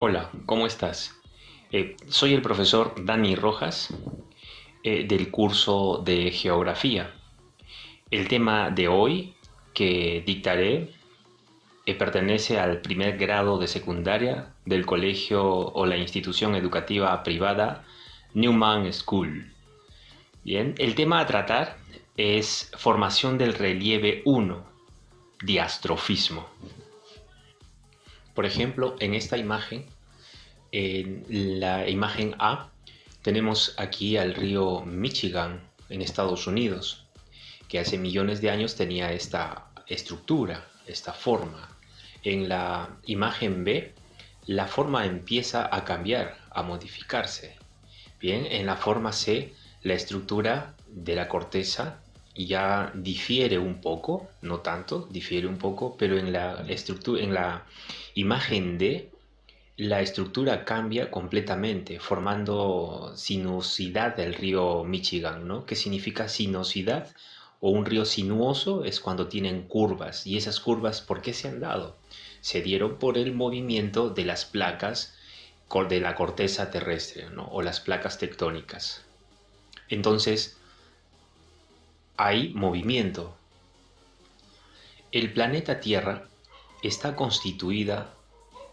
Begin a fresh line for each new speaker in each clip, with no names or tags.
Hola, ¿cómo estás? Soy el profesor Dani Rojas del curso de Geografía. El tema de hoy que dictaré pertenece al primer grado de secundaria del colegio o la institución educativa privada Newman School. Bien, el tema a tratar es formación del relieve 1, diastrofismo. Por ejemplo, en esta imagen, en la imagen A, tenemos aquí al río Michigan en Estados Unidos, que hace millones de años tenía esta estructura, esta forma. En la imagen B, la forma empieza a cambiar, a modificarse. Bien, en la forma C, la estructura de la corteza ya difiere un poco, no tanto, difiere un poco, pero en la imagen D, la estructura cambia completamente, formando sinuosidad del río Michigan, ¿no? ¿Qué significa sinuosidad? O un río sinuoso es cuando tienen curvas. ¿Y esas curvas por qué se han dado? Se dieron por el movimiento de las placas de la corteza terrestre, ¿no? O las placas tectónicas. Entonces, hay movimiento. El planeta Tierra está constituida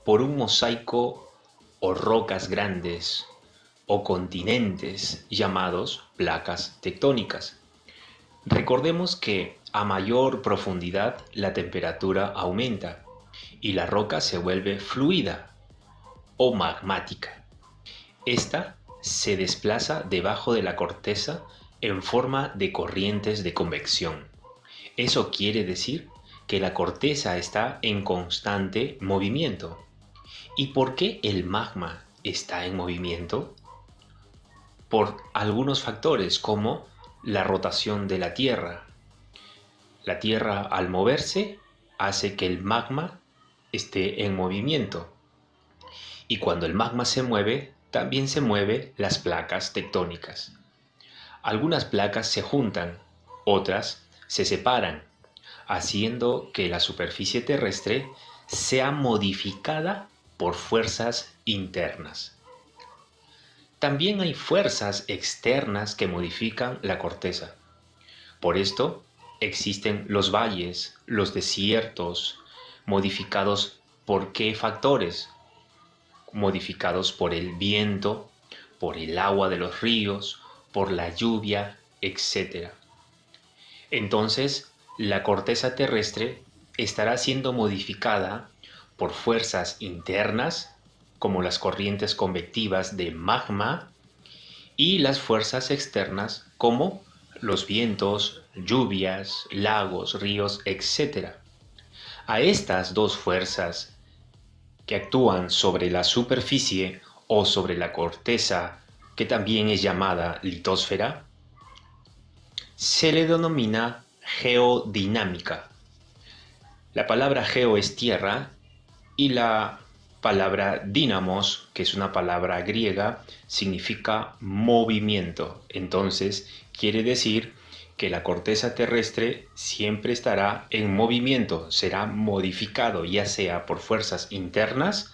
por un mosaico o rocas grandes o continentes llamados placas tectónicas. Recordemos que a mayor profundidad la temperatura aumenta y la roca se vuelve fluida o magmática. Esta se desplaza debajo de la corteza en forma de corrientes de convección. Eso quiere decir que la corteza está en constante movimiento. ¿Y por qué el magma está en movimiento? Por algunos factores como la rotación de la Tierra. La Tierra al moverse hace que el magma esté en movimiento. Y cuando el magma se mueve, también se mueven las placas tectónicas. Algunas placas se juntan, otras se separan, haciendo que la superficie terrestre sea modificada por fuerzas internas. También hay fuerzas externas que modifican la corteza. Por esto existen los valles, los desiertos, modificados ¿por qué factores? Modificados por el viento, por el agua de los ríos, por la lluvia, etc. Entonces, la corteza terrestre estará siendo modificada por fuerzas internas, como las corrientes convectivas de magma, y las fuerzas externas, como los vientos, lluvias, lagos, ríos, etc. A estas dos fuerzas que actúan sobre la superficie o sobre la corteza, que también es llamada litosfera, se le denomina geodinámica. La palabra geo es tierra y la palabra dínamos, que es una palabra griega, significa movimiento. Entonces, quiere decir que la corteza terrestre siempre estará en movimiento, será modificado ya sea por fuerzas internas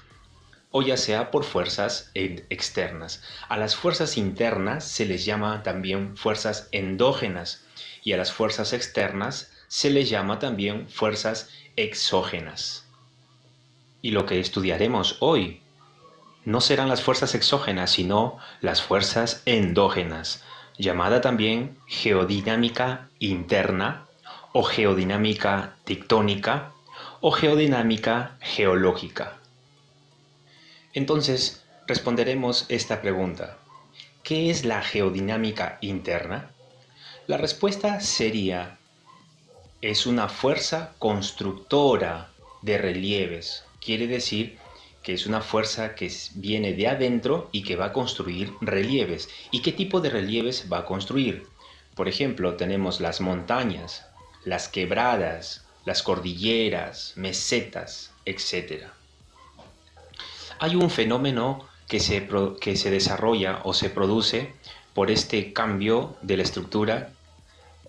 o ya sea por fuerzas externas. A las fuerzas internas se les llama también fuerzas endógenas y a las fuerzas externas se les llama también fuerzas exógenas. Y lo que estudiaremos hoy no serán las fuerzas exógenas, sino las fuerzas endógenas, llamada también geodinámica interna o geodinámica tectónica o geodinámica geológica. Entonces, responderemos esta pregunta. ¿Qué es la geodinámica interna? La respuesta sería, es una fuerza constructora de relieves. Quiere decir que es una fuerza que viene de adentro y que va a construir relieves. ¿Y qué tipo de relieves va a construir? Por ejemplo, tenemos las montañas, las quebradas, las cordilleras, mesetas, etc. Hay un fenómeno que se desarrolla o se produce por este cambio de la estructura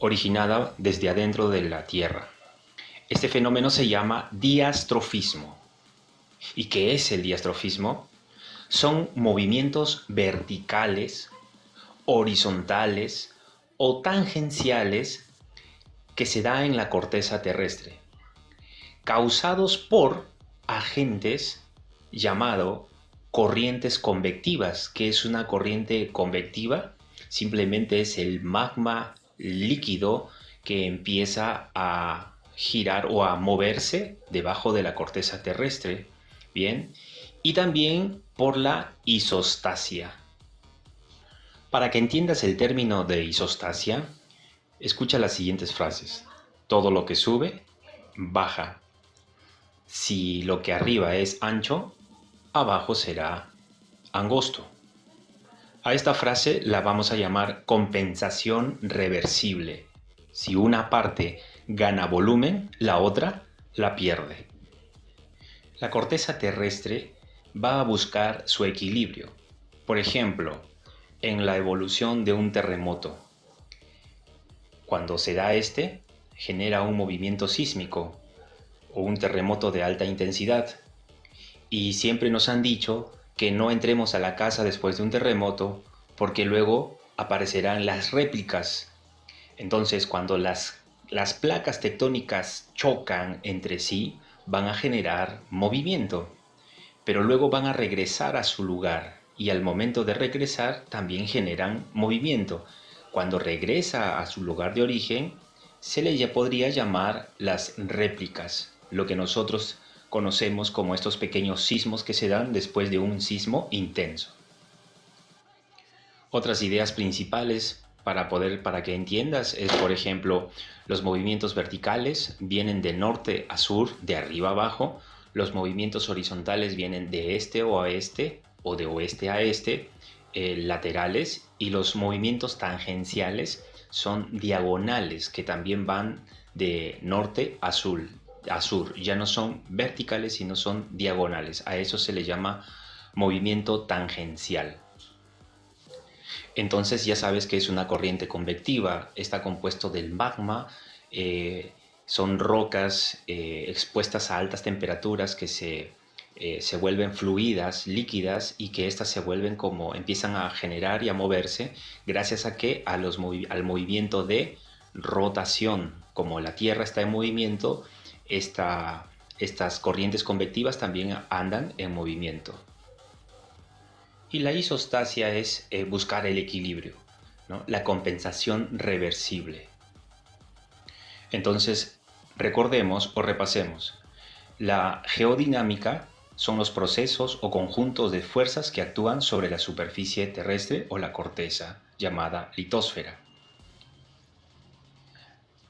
originada desde adentro de la Tierra. Este fenómeno se llama diastrofismo. ¿Y qué es el diastrofismo? Son movimientos verticales, horizontales o tangenciales que se da en la corteza terrestre, causados por agentes llamado corrientes convectivas. ¿Qué es una corriente convectiva? Simplemente es el magma líquido que empieza a girar o a moverse debajo de la corteza terrestre. Bien, y también por la isostasia. Para que entiendas el término de isostasia, escucha las siguientes frases. Todo lo que sube, baja. Si lo que arriba es ancho, abajo será angosto. A esta frase la vamos a llamar compensación reversible. Si una parte gana volumen, la otra la pierde. La corteza terrestre va a buscar su equilibrio. Por ejemplo, en la evolución de un terremoto. Cuando se da este, genera un movimiento sísmico o un terremoto de alta intensidad. Y siempre nos han dicho que no entremos a la casa después de un terremoto porque luego aparecerán las réplicas. Entonces, cuando las placas tectónicas chocan entre sí, van a generar movimiento, pero luego van a regresar a su lugar y al momento de regresar también generan movimiento. Cuando regresa a su lugar de origen, se le ya podría llamar las réplicas, lo que nosotros conocemos como estos pequeños sismos que se dan después de un sismo intenso. Otras ideas principales para que entiendas es, por ejemplo, los movimientos verticales vienen de norte a sur, de arriba a abajo. Los movimientos horizontales vienen de este a oeste o de oeste a este, laterales, y los movimientos tangenciales son diagonales, que también van de norte a sur. Ya no son verticales, sino son diagonales. A eso se le llama movimiento tangencial. Entonces ya sabes que es una corriente convectiva, está compuesto del magma, son rocas expuestas a altas temperaturas que se vuelven fluidas, líquidas, y que éstas se vuelven como empiezan a generar y a moverse gracias a que al movimiento de rotación. Como la Tierra está en movimiento, estas corrientes convectivas también andan en movimiento. Y la isostasia es buscar el equilibrio, ¿no? La compensación reversible. Entonces, recordemos o repasemos. La geodinámica son los procesos o conjuntos de fuerzas que actúan sobre la superficie terrestre o la corteza, llamada litosfera.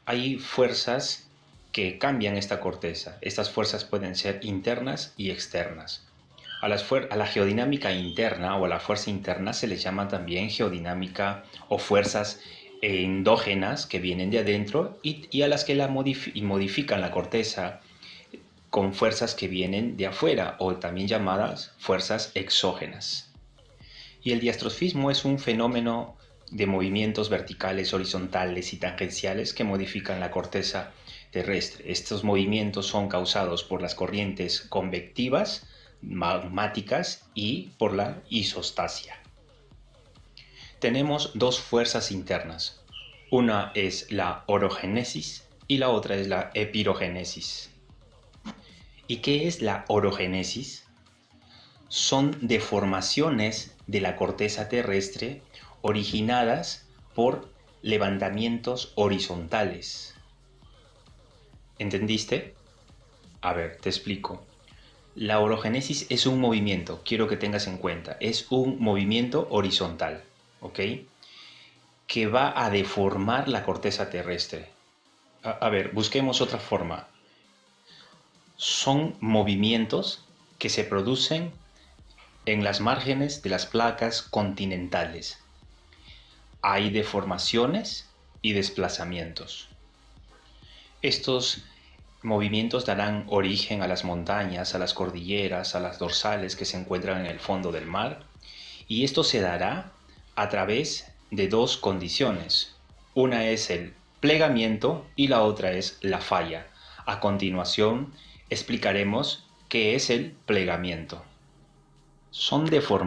Hay fuerzas que cambian esta corteza. Estas fuerzas pueden ser internas y externas. A la geodinámica interna o a la fuerza interna se les llama también geodinámica o fuerzas endógenas que vienen de adentro y a las que modifican la corteza con fuerzas que vienen de afuera o también llamadas fuerzas exógenas. Y el diastrofismo es un fenómeno de movimientos verticales, horizontales y tangenciales que modifican la corteza terrestre. Estos movimientos son causados por las corrientes convectivas, magmáticas y por la isostasia. Tenemos dos fuerzas internas. Una es la orogénesis y la otra es la epirogénesis. ¿Y qué es la orogénesis? Son deformaciones de la corteza terrestre originadas por levantamientos horizontales. ¿Entendiste? A ver, te explico. La orogénesis es un movimiento, quiero que tengas en cuenta, es un movimiento horizontal, ¿ok? Que va a deformar la corteza terrestre. A ver, busquemos otra forma. Son movimientos que se producen en las márgenes de las placas continentales. Hay deformaciones y desplazamientos. Estos movimientos darán origen a las montañas, a las cordilleras, a las dorsales que se encuentran en el fondo del mar, y esto se dará a través de dos condiciones. Una es el plegamiento y la otra es la falla. A continuación explicaremos qué es el plegamiento. son deformaciones